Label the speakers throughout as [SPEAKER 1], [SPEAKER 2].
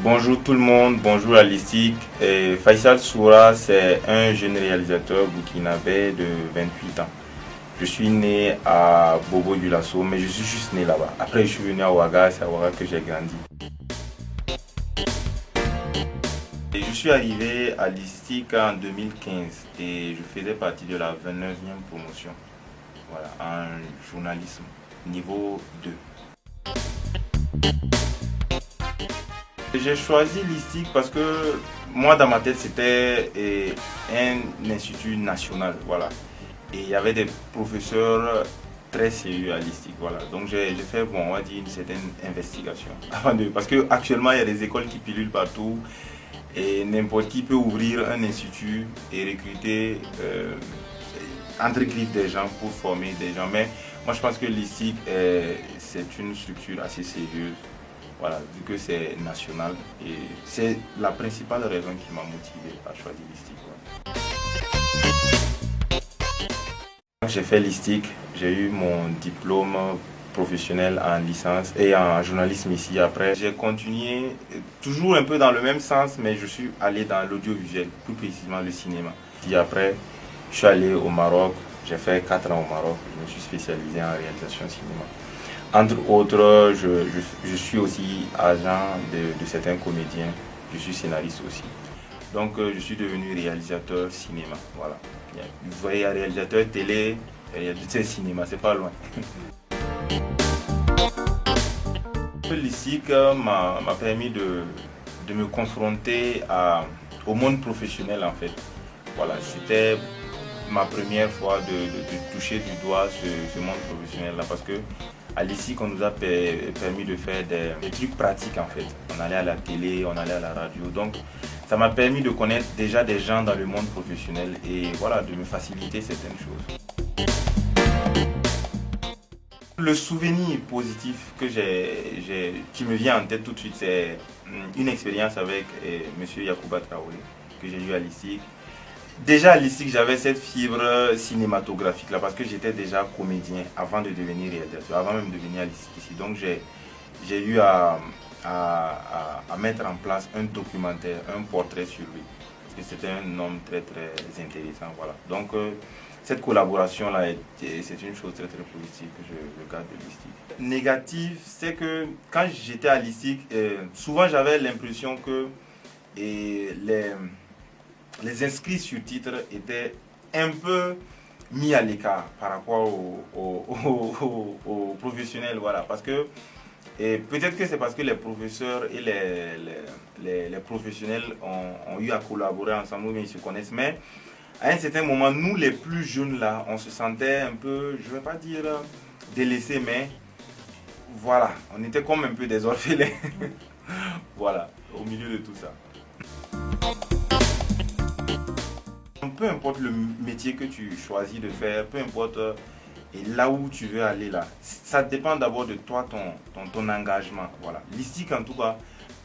[SPEAKER 1] Bonjour tout le monde, bonjour à l'ISTIC. Faisal Soura, c'est un jeune réalisateur burkinabé de 28 ans. Je suis né à Bobo Dioulasso, mais je suis juste né là-bas. Après, je suis venu à Ouaga, c'est à Ouaga que j'ai grandi. Et je suis arrivé à l'ISTIC en 2015 et je faisais partie de la 29e promotion, voilà, en journalisme, niveau 2. J'ai choisi l'ISTIC parce que moi, dans ma tête, c'était un institut national, voilà. Et il y avait des professeurs très sérieux à l'ISTIC, voilà. Donc j'ai fait, bon, on va dire, une certaine investigation. Parce qu'actuellement, il y a des écoles qui pilulent partout et n'importe qui peut ouvrir un institut et recruter entre griffes des gens pour former des gens. Mais moi, je pense que l'ISTIC, c'est une structure assez sérieuse. Voilà, vu que c'est national, et c'est la principale raison qui m'a motivé à choisir l'ISTIC. Ouais. J'ai fait l'ISTIC, j'ai eu mon diplôme professionnel en licence et en journalisme ici. Après, j'ai continué toujours un peu dans le même sens, mais je suis allé dans l'audiovisuel, plus précisément le cinéma. Puis après, je suis allé au Maroc, j'ai fait 4 ans au Maroc, je me suis spécialisé en réalisation cinéma. Entre autres, je suis aussi agent de certains comédiens, je suis scénariste aussi. Donc je suis devenu réalisateur cinéma, voilà. Vous voyez, réalisateur télé, réalisateur cinéma, c'est pas loin. L'ISTIC m'a permis de me confronter au monde professionnel en fait. Voilà, c'était ma première fois de toucher du doigt ce monde professionnel là parce que à l'ISTIC on nous a permis de faire des trucs pratiques en fait. On allait à la télé, on allait à la radio, donc ça m'a permis de connaître déjà des gens dans le monde professionnel et voilà, de me faciliter certaines choses. Le souvenir positif qui me vient en tête tout de suite, c'est une expérience avec Monsieur Yacouba Traoré que j'ai eu à l'ISTIC. Déjà à l'ISTIC, j'avais cette fibre cinématographique là parce que j'étais déjà comédien avant de devenir réalisateur, avant même de venir à l'ISTIC ici. Donc j'ai eu à mettre en place un documentaire, un portrait sur lui. Parce que c'était un homme très très intéressant. Voilà. Donc cette collaboration là, c'est une chose très très positive que je garde de l'ISTIC. Négatif, c'est que quand j'étais à l'ISTIC, souvent j'avais l'impression que les inscrits sur titre étaient un peu mis à l'écart par rapport aux professionnels. Voilà, parce que peut-être que c'est parce que les professeurs et les professionnels ont eu à collaborer ensemble, mais ils se connaissent. Mais à un certain moment, nous les plus jeunes là, on se sentait un peu, je ne vais pas dire délaissés, mais voilà, on était comme un peu des orphelins. Voilà, au milieu de tout ça. Peu importe le métier que tu choisis de faire, peu importe et là où tu veux aller là, ça dépend d'abord de toi, ton engagement. Voilà. L'ISTIC en tout cas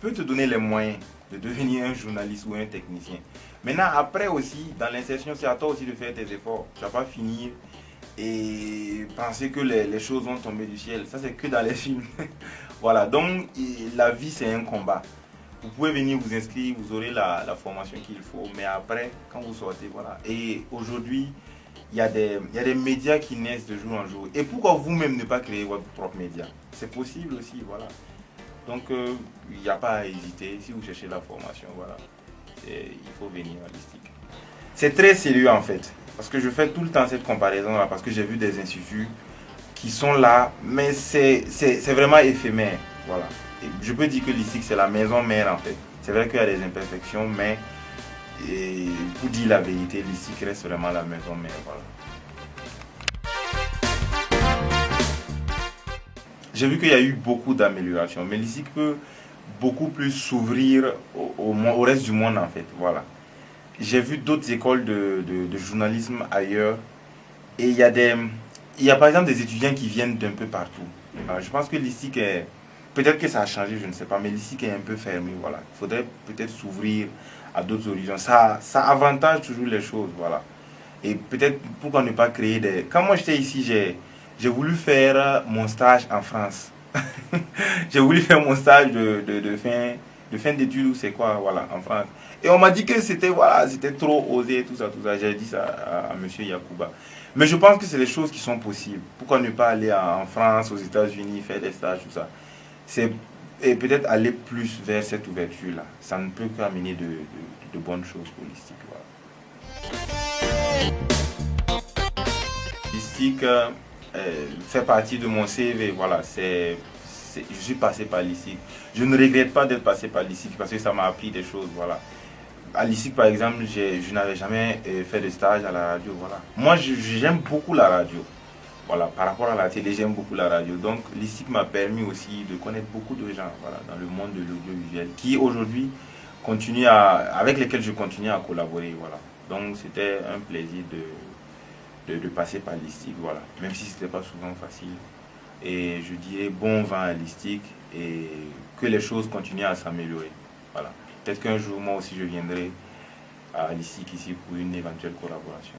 [SPEAKER 1] peut te donner les moyens de devenir un journaliste ou un technicien. Maintenant après aussi, dans l'insertion, c'est à toi aussi de faire tes efforts. Tu ne vas pas finir et penser que les choses vont tomber du ciel. Ça c'est que dans les films. Voilà, donc la vie c'est un combat. Vous pouvez venir vous inscrire, vous aurez la formation qu'il faut, mais après, quand vous sortez, voilà. Et aujourd'hui, il y a des médias qui naissent de jour en jour. Et pourquoi vous-même ne pas créer votre propre média? C'est possible aussi, voilà. Donc, il n'y a pas à hésiter. Si vous cherchez la formation, voilà, il faut venir à l'ISTIC. C'est très sérieux en fait, parce que je fais tout le temps cette comparaison-là, parce que j'ai vu des instituts qui sont là, mais c'est vraiment éphémère, voilà. Et je peux dire que l'ISTIC c'est la maison mère en fait. C'est vrai qu'il y a des imperfections, mais pour dire la vérité, l'ISTIC reste vraiment la maison mère. Voilà. J'ai vu qu'il y a eu beaucoup d'améliorations, mais l'ISTIC peut beaucoup plus s'ouvrir au reste du monde en fait. Voilà. J'ai vu d'autres écoles de journalisme ailleurs et il y a par exemple des étudiants qui viennent d'un peu partout. Alors, je pense que l'ISTIC est... Peut-être que ça a changé, je ne sais pas, mais l'ISTIC est un peu fermé, voilà. Il faudrait peut-être s'ouvrir à d'autres horizons. Ça avantage toujours les choses, voilà. Et peut-être pourquoi ne pas créer des... Quand moi j'étais ici, j'ai voulu faire mon stage en France. J'ai voulu faire mon stage de fin de fin d'études ou c'est quoi, voilà, en France. Et on m'a dit que c'était voilà, c'était trop osé, tout ça, tout ça. J'ai dit ça à monsieur Yacouba. Mais je pense que c'est des choses qui sont possibles. Pourquoi ne pas aller en France, aux États-Unis, faire des stages, tout ça. C'est et peut-être aller plus vers cette ouverture-là. Ça ne peut qu'amener de bonnes choses pour l'ISTIC. Voilà. L'ISTIC fait partie de mon CV. Voilà, je suis passé par l'ISTIC. Je ne regrette pas d'être passé par l'ISTIC parce que ça m'a appris des choses. Voilà. À l'ISTIC, par exemple, je n'avais jamais fait de stage à la radio. Voilà. Moi, j'aime beaucoup la radio. Voilà, par rapport à la télé, j'aime beaucoup la radio. Donc, l'ISTIC m'a permis aussi de connaître beaucoup de gens, voilà, dans le monde de l'audiovisuel qui aujourd'hui avec lesquels je continue à collaborer. Voilà. Donc, c'était un plaisir de passer par l'ISTIC, voilà. Même si ce n'était pas souvent facile. Et je dirais bon vent à l'ISTIC et que les choses continuent à s'améliorer. Voilà. Peut-être qu'un jour, moi aussi, je viendrai à l'ISTIC ici pour une éventuelle collaboration.